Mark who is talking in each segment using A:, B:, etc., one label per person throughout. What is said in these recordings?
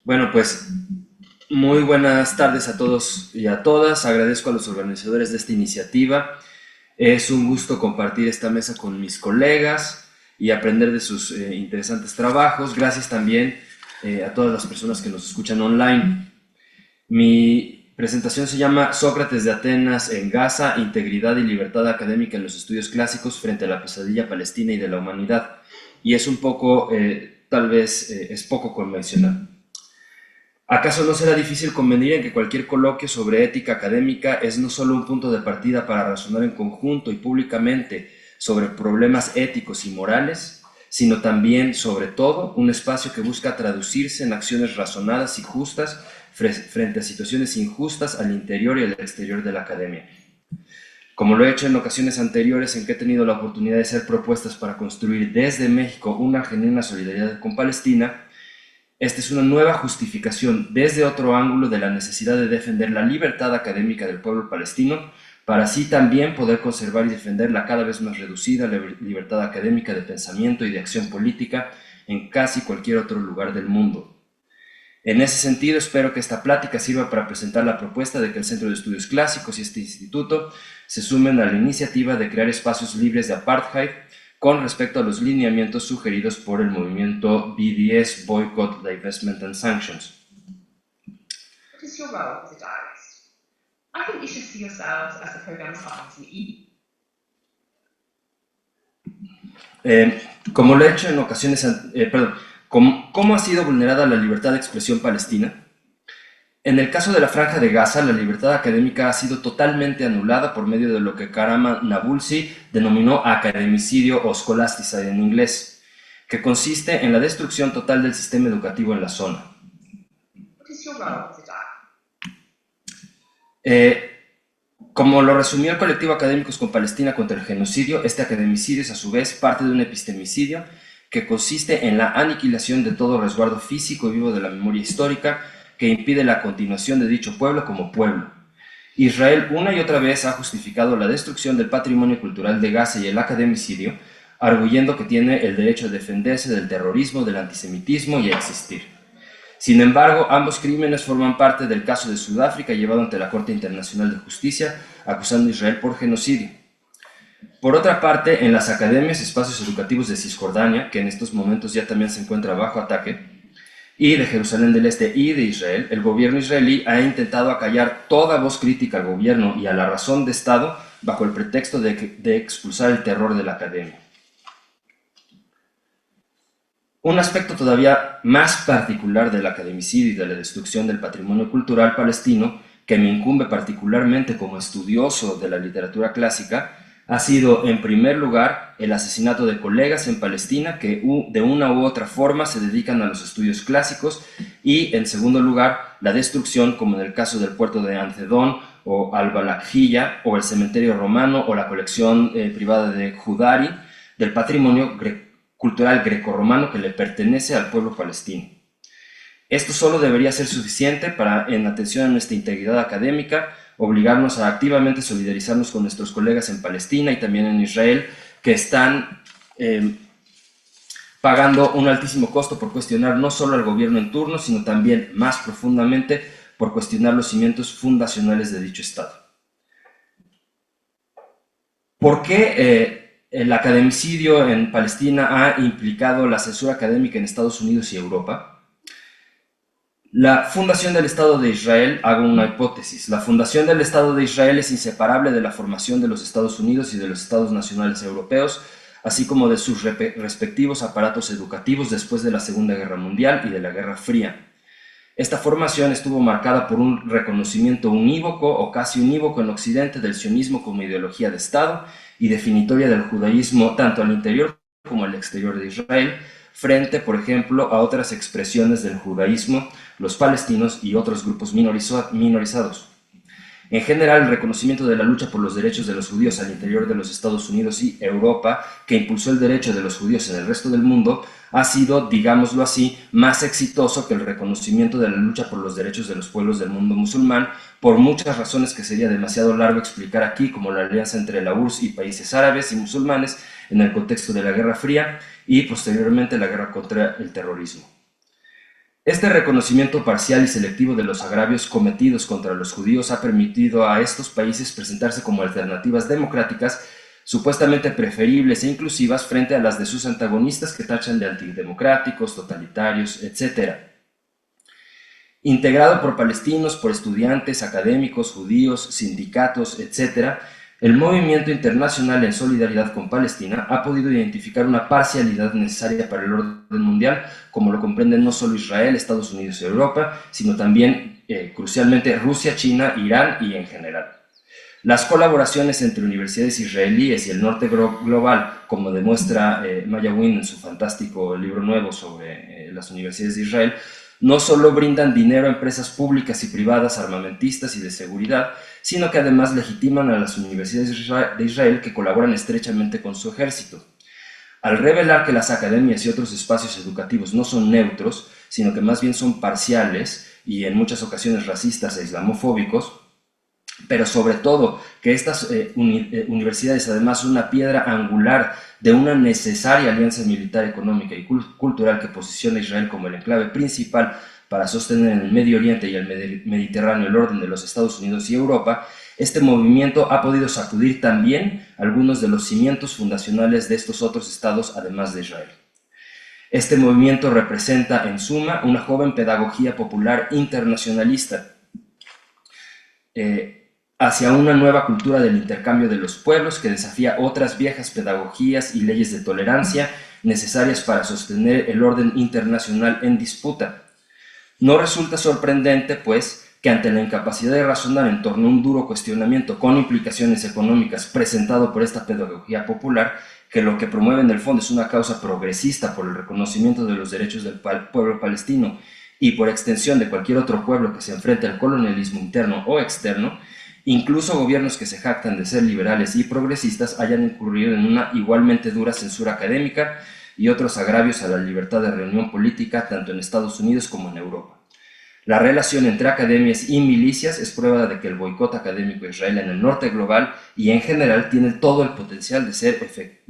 A: Bueno, pues muy buenas tardes a todos y a todas. Agradezco a los organizadores de esta iniciativa. Es un gusto compartir esta mesa con mis colegas y aprender de sus interesantes trabajos. Gracias también a todas las personas que nos escuchan online. Mi presentación se llama Sócrates de Atenas en Gaza, integridad y libertad académica en los estudios clásicos frente a la pesadilla palestina y de la humanidad. Y es un poco, tal vez, es poco convencional. ¿Acaso no será difícil convenir en que cualquier coloquio sobre ética académica es no solo un punto de partida para razonar en conjunto y públicamente sobre problemas éticos y morales, sino también, sobre todo, un espacio que busca traducirse en acciones razonadas y justas frente a situaciones injustas al interior y al exterior de la academia? Como lo he hecho en ocasiones anteriores en que he tenido la oportunidad de hacer propuestas para construir desde México una genuina solidaridad con Palestina, esta es una nueva justificación desde otro ángulo de la necesidad de defender la libertad académica del pueblo palestino, para así también poder conservar y defender la cada vez más reducida libertad académica de pensamiento y de acción política en casi cualquier otro lugar del mundo. En ese sentido, espero que esta plática sirva para presentar la propuesta de que el Centro de Estudios Clásicos y este instituto se sumen a la iniciativa de crear espacios libres de apartheid con respecto a los lineamientos sugeridos por el movimiento BDS, Boycott, Divestment and Sanctions.
B: What is your role as a diarist? I think you should see yourselves as the programme's partners in
A: Como lo he hecho en ocasiones, ¿cómo ha sido vulnerada la libertad de expresión palestina? En el caso de la Franja de Gaza, la libertad académica ha sido totalmente anulada por medio de lo que Karama Nabulsi denominó academicidio o scholasticide en inglés, que consiste en la destrucción total del sistema educativo en la zona.
B: What is your role as a diarist?
A: Como lo resumió el colectivo Académicos con Palestina contra el Genocidio, este academicidio es a su vez parte de un epistemicidio que consiste en la aniquilación de todo resguardo físico y vivo de la memoria histórica que impide la continuación de dicho pueblo como pueblo. Israel una y otra vez ha justificado la destrucción del patrimonio cultural de Gaza y el academicidio, arguyendo que tiene el derecho a defenderse del terrorismo, del antisemitismo y a existir. Sin embargo, ambos crímenes forman parte del caso de Sudáfrica llevado ante la Corte Internacional de Justicia, acusando a Israel por genocidio. Por otra parte, en las academias y espacios educativos de Cisjordania, que en estos momentos ya también se encuentra bajo ataque, y de Jerusalén del Este y de Israel, el gobierno israelí ha intentado acallar toda voz crítica al gobierno y a la razón de Estado bajo el pretexto de expulsar el terror de la academia. Un aspecto todavía más particular del academicidio y de la destrucción del patrimonio cultural palestino, que me incumbe particularmente como estudioso de la literatura clásica, ha sido, en primer lugar, el asesinato de colegas en Palestina que de una u otra forma se dedican a los estudios clásicos y, en segundo lugar, la destrucción, como en el caso del puerto de Ancedón o Al-Balakhiya o el cementerio romano o la colección privada de Judari del patrimonio cultural grecorromano que le pertenece al pueblo palestino. Esto solo debería ser suficiente para, en atención a nuestra integridad académica, obligarnos a activamente solidarizarnos con nuestros colegas en Palestina y también en Israel, que están pagando un altísimo costo por cuestionar no solo al gobierno en turno, sino también, más profundamente, por cuestionar los cimientos fundacionales de dicho Estado. ¿Por qué el academicidio en Palestina ha implicado la censura académica en Estados Unidos y Europa? La fundación del Estado de Israel, hago una hipótesis, la fundación del Estado de Israel es inseparable de la formación de los Estados Unidos y de los Estados nacionales europeos, así como de sus respectivos aparatos educativos después de la Segunda Guerra Mundial y de la Guerra Fría. Esta formación estuvo marcada por un reconocimiento unívoco o casi unívoco en Occidente del sionismo como ideología de Estado y definitoria del judaísmo tanto al interior como al exterior de Israel, frente, por ejemplo, a otras expresiones del judaísmo, los palestinos y otros grupos minorizados. En general, el reconocimiento de la lucha por los derechos de los judíos al interior de los Estados Unidos y Europa, que impulsó el derecho de los judíos en el resto del mundo, ha sido, digámoslo así, más exitoso que el reconocimiento de la lucha por los derechos de los pueblos del mundo musulmán, por muchas razones que sería demasiado largo explicar aquí, como la alianza entre la URSS y países árabes y musulmanes en el contexto de la Guerra Fría y posteriormente la guerra contra el terrorismo. Este reconocimiento parcial y selectivo de los agravios cometidos contra los judíos ha permitido a estos países presentarse como alternativas democráticas supuestamente preferibles e inclusivas frente a las de sus antagonistas que tachan de antidemocráticos, totalitarios, etc. Integrado por palestinos, por estudiantes, académicos, judíos, sindicatos, etc., el movimiento internacional en solidaridad con Palestina ha podido identificar una parcialidad necesaria para el orden mundial, como lo comprenden no solo Israel, Estados Unidos y Europa, sino también, crucialmente, Rusia, China, Irán y en general. Las colaboraciones entre universidades israelíes y el norte global, como demuestra Maya Win en su fantástico libro nuevo sobre las universidades de Israel, no solo brindan dinero a empresas públicas y privadas, armamentistas y de seguridad, sino que además legitiman a las universidades de Israel que colaboran estrechamente con su ejército. Al revelar que las academias y otros espacios educativos no son neutros, sino que más bien son parciales y en muchas ocasiones racistas e islamofóbicos, pero sobre todo que estas universidades además son una piedra angular de una necesaria alianza militar, económica y cultural que posiciona a Israel como el enclave principal para sostener en el Medio Oriente y el Mediterráneo el orden de los Estados Unidos y Europa, este movimiento ha podido sacudir también algunos de los cimientos fundacionales de estos otros estados, además de Israel. Este movimiento representa, en suma, una joven pedagogía popular internacionalista, hacia una nueva cultura del intercambio de los pueblos que desafía otras viejas pedagogías y leyes de tolerancia necesarias para sostener el orden internacional en disputa. No resulta sorprendente, pues, que ante la incapacidad de razonar en torno a un duro cuestionamiento con implicaciones económicas presentado por esta pedagogía popular, que lo que promueve en el fondo es una causa progresista por el reconocimiento de los derechos del pueblo palestino y por extensión de cualquier otro pueblo que se enfrente al colonialismo interno o externo, incluso gobiernos que se jactan de ser liberales y progresistas hayan incurrido en una igualmente dura censura académica y otros agravios a la libertad de reunión política tanto en Estados Unidos como en Europa. La relación entre academias y milicias es prueba de que el boicot académico a Israel en el norte global y en general tiene todo el potencial de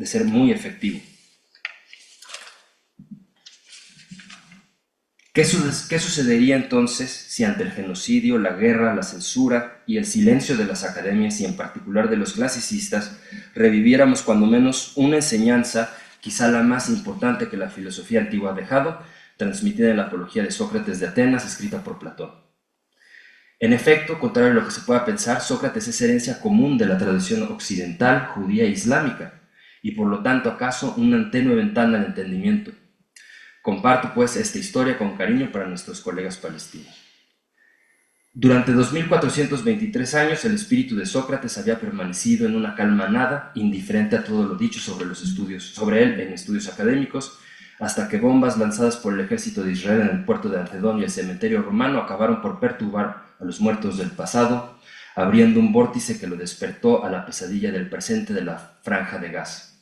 A: ser muy efectivo. ¿Qué sucedería entonces si ante el genocidio, la guerra, la censura y el silencio de las academias y en particular de los clasicistas reviviéramos cuando menos una enseñanza, quizá la más importante que la filosofía antigua ha dejado, transmitida en la Apología de Sócrates de Atenas, escrita por Platón? En efecto, contrario a lo que se pueda pensar, Sócrates es herencia común de la tradición occidental, judía e islámica, y por lo tanto acaso una tenue ventana al entendimiento. Comparto pues esta historia con cariño para nuestros colegas palestinos. Durante 2423 años el espíritu de Sócrates había permanecido en una calma nada, indiferente a todo lo dicho sobre él en estudios académicos, hasta que bombas lanzadas por el ejército de Israel en el puerto de Antedón y el cementerio romano acabaron por perturbar a los muertos del pasado, abriendo un vórtice que lo despertó a la pesadilla del presente de la franja de Gaza.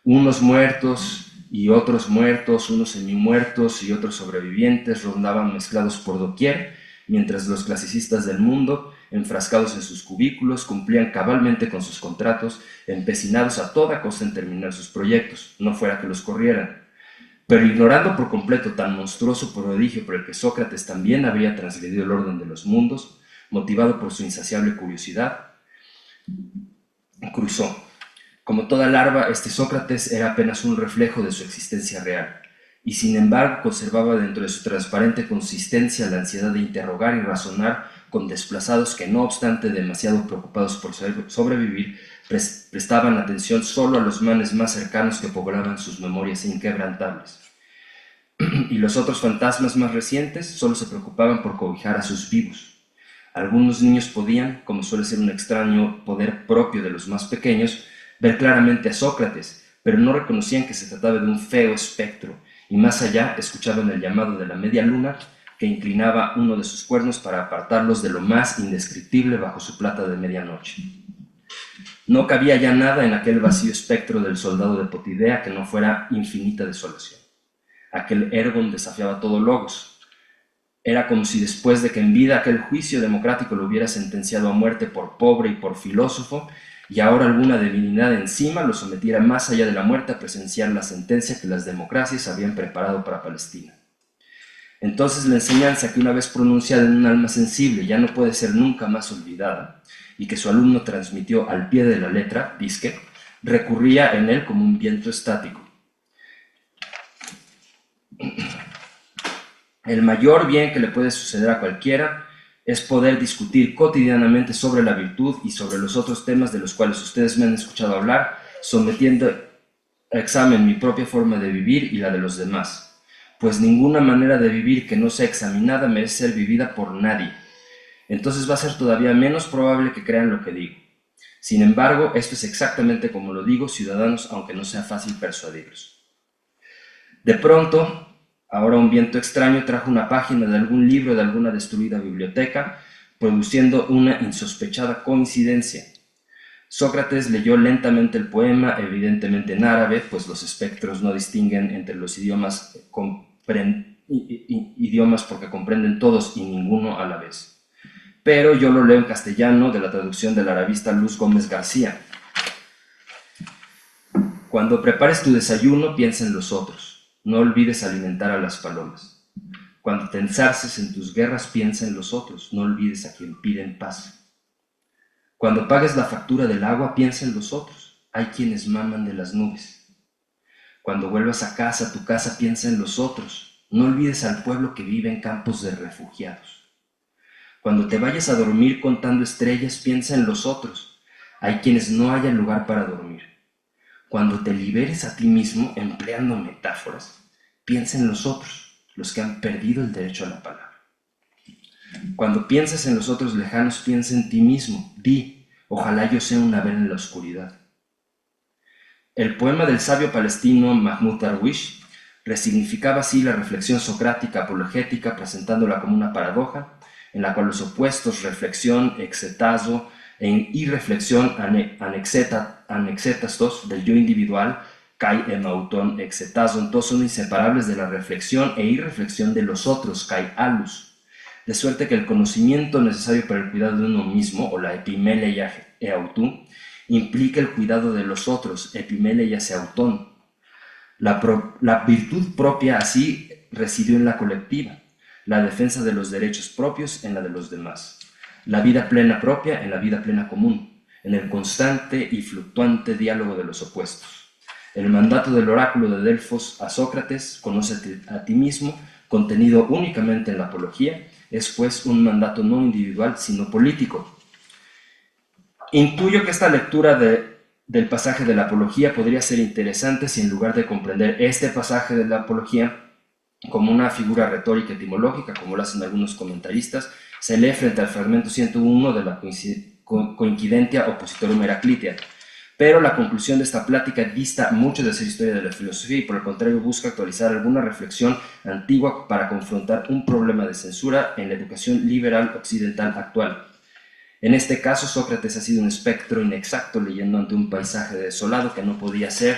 A: Unos muertos y otros muertos, unos semimuertos y otros sobrevivientes rondaban mezclados por doquier, mientras los clasicistas del mundo, enfrascados en sus cubículos, cumplían cabalmente con sus contratos, empecinados a toda costa en terminar sus proyectos, no fuera que los corrieran. Pero ignorando por completo tan monstruoso prodigio por el que Sócrates también habría transgredido el orden de los mundos, motivado por su insaciable curiosidad, cruzó. Como toda larva, este Sócrates era apenas un reflejo de su existencia real, y sin embargo conservaba dentro de su transparente consistencia la ansiedad de interrogar y razonar con desplazados que, no obstante demasiado preocupados por sobrevivir, prestaban atención solo a los males más cercanos que poblaban sus memorias inquebrantables. Y los otros fantasmas más recientes solo se preocupaban por cobijar a sus vivos. Algunos niños podían, como suele ser un extraño poder propio de los más pequeños, ver claramente a Sócrates, pero no reconocían que se trataba de un feo espectro, y más allá escuchaban el llamado de la media luna que inclinaba uno de sus cuernos para apartarlos de lo más indescriptible bajo su plata de medianoche. No cabía ya nada en aquel vacío espectro del soldado de Potidea que no fuera infinita desolación. Aquel Ergon desafiaba todo logos. Era como si después de que en vida aquel juicio democrático lo hubiera sentenciado a muerte por pobre y por filósofo, y ahora alguna divinidad encima lo sometiera más allá de la muerte a presenciar la sentencia que las democracias habían preparado para Palestina. Entonces la enseñanza que una vez pronunciada en un alma sensible ya no puede ser nunca más olvidada, y que su alumno transmitió al pie de la letra, disque, recurría en él como un viento estático. El mayor bien que le puede suceder a cualquiera es poder discutir cotidianamente sobre la virtud y sobre los otros temas de los cuales ustedes me han escuchado hablar, sometiendo a examen mi propia forma de vivir y la de los demás, pues ninguna manera de vivir que no sea examinada merece ser vivida por nadie. Entonces va a ser todavía menos probable que crean lo que digo. Sin embargo, esto es exactamente como lo digo, ciudadanos, aunque no sea fácil persuadirlos. De pronto, ahora un viento extraño trajo una página de algún libro de alguna destruida biblioteca, produciendo una insospechada coincidencia. Sócrates leyó lentamente el poema, evidentemente en árabe, pues los espectros no distinguen entre los idiomas porque comprenden todos y ninguno a la vez. Pero yo lo leo en castellano de la traducción del arabista Luz Gómez García. Cuando prepares tu desayuno, piensa en los otros. No olvides alimentar a las palomas. Cuando te ensarces en tus guerras, piensa en los otros. No olvides a quien piden paz. Cuando pagues la factura del agua, piensa en los otros. Hay quienes maman de las nubes. Cuando vuelvas a casa, tu casa, piensa en los otros. No olvides al pueblo que vive en campos de refugiados. Cuando te vayas a dormir contando estrellas, piensa en los otros. Hay quienes no hayan lugar para dormir. Cuando te liberes a ti mismo, empleando metáforas, piensa en los otros, los que han perdido el derecho a la palabra. Cuando pienses en los otros lejanos, piensa en ti mismo. Di, ojalá yo sea una vela en la oscuridad. El poema del sabio palestino Mahmoud Darwish resignificaba así la reflexión socrática apologética, presentándola como una paradoja, en la cual los opuestos reflexión, exetazo e irreflexión anexetastos del yo individual, kai emauton exetason, todos son inseparables de la reflexión e irreflexión de los otros, kai alus, de suerte que el conocimiento necesario para el cuidado de uno mismo, o la epimeleia eautú, implica el cuidado de los otros, epimeleia seautón. La virtud propia así residió en la colectiva, la defensa de los derechos propios en la de los demás, la vida plena propia en la vida plena común, en el constante y fluctuante diálogo de los opuestos. El mandato del oráculo de Delfos a Sócrates, conoce a ti mismo, contenido únicamente en la apología, es pues un mandato no individual, sino político. Intuyo que esta lectura del pasaje de la apología podría ser interesante si en lugar de comprender este pasaje de la apología como una figura retórica etimológica, como lo hacen algunos comentaristas, se lee frente al fragmento 101 de la Coincidentia Oppositorum Heraclitia. Pero la conclusión de esta plática dista mucho de ser historia de la filosofía y por el contrario busca actualizar alguna reflexión antigua para confrontar un problema de censura en la educación liberal occidental actual. En este caso, Sócrates ha sido un espectro inexacto leyendo ante un paisaje desolado que no podía ser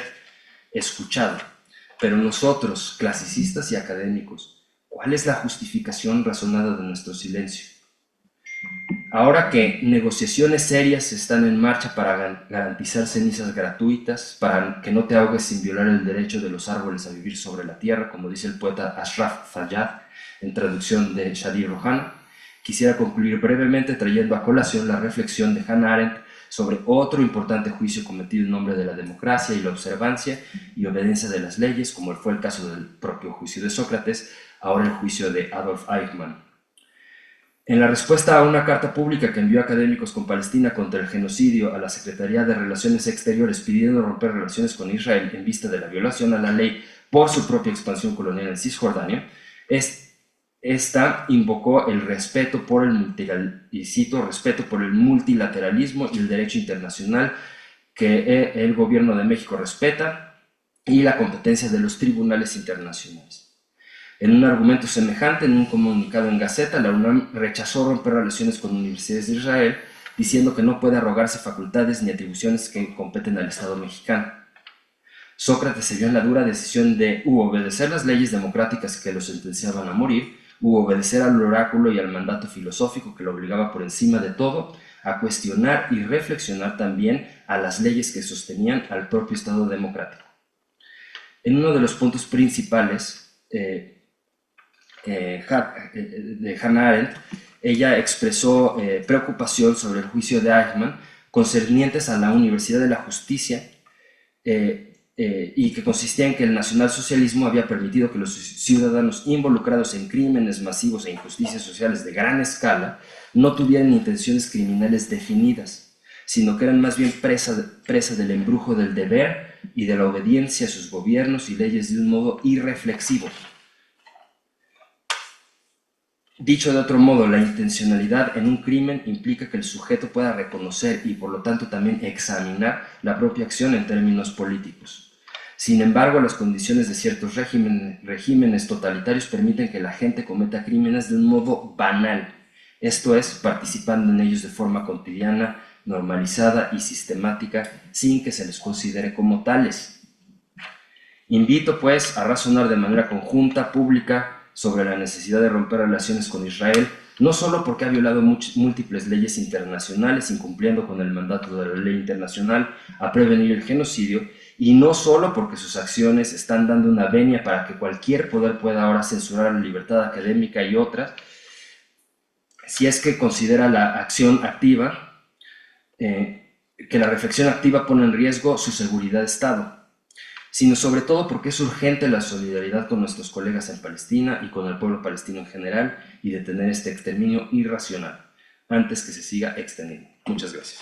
A: escuchado. Pero nosotros, clasicistas y académicos, ¿cuál es la justificación razonada de nuestro silencio? Ahora que negociaciones serias están en marcha para garantizar cenizas gratuitas, para que no te ahogues sin violar el derecho de los árboles a vivir sobre la tierra, como dice el poeta Ashraf Fayyad en traducción de Shadi Rohan, quisiera concluir brevemente trayendo a colación la reflexión de Hannah Arendt sobre otro importante juicio cometido en nombre de la democracia y la observancia y obediencia de las leyes, como fue el caso del propio juicio de Sócrates, ahora el juicio de Adolf Eichmann. En la respuesta a una carta pública que envió académicos con Palestina contra el genocidio a la Secretaría de Relaciones Exteriores pidiendo romper relaciones con Israel en vista de la violación a la ley por su propia expansión colonial en Cisjordania, esta invocó el respeto por el multilateralismo y el derecho internacional que el gobierno de México respeta y la competencia de los tribunales internacionales. En un argumento semejante, en un comunicado en Gaceta, la UNAM rechazó romper relaciones con universidades de Israel, diciendo que no puede arrogarse facultades ni atribuciones que competen al Estado mexicano. Sócrates se vio en la dura decisión de obedecer las leyes democráticas que lo sentenciaban a morir, obedecer al oráculo y al mandato filosófico que lo obligaba por encima de todo a cuestionar y reflexionar también a las leyes que sostenían al propio Estado democrático. En uno de los puntos principales, de Hannah Arendt, ella expresó preocupación sobre el juicio de Eichmann concernientes a la Universidad de la Justicia, y que consistía en que el nacionalsocialismo había permitido que los ciudadanos involucrados en crímenes masivos e injusticias sociales de gran escala no tuvieran intenciones criminales definidas, sino que eran más bien presa del embrujo del deber y de la obediencia a sus gobiernos y leyes de un modo irreflexivo. Dicho de otro modo, la intencionalidad en un crimen implica que el sujeto pueda reconocer y por lo tanto también examinar la propia acción en términos políticos. Sin embargo, las condiciones de ciertos regímenes totalitarios permiten que la gente cometa crímenes de un modo banal, esto es, participando en ellos de forma cotidiana, normalizada y sistemática, sin que se les considere como tales. Invito, pues, a razonar de manera conjunta, pública, sobre la necesidad de romper relaciones con Israel, no solo porque ha violado múltiples leyes internacionales, incumpliendo con el mandato de la ley internacional a prevenir el genocidio, y no solo porque sus acciones están dando una venia para que cualquier poder pueda ahora censurar la libertad académica y otras, si es que considera la acción activa, que la reflexión activa pone en riesgo su seguridad de Estado, sino sobre todo porque es urgente la solidaridad con nuestros colegas en Palestina y con el pueblo palestino en general y detener este exterminio irracional antes que se siga extendiendo. Muchas gracias.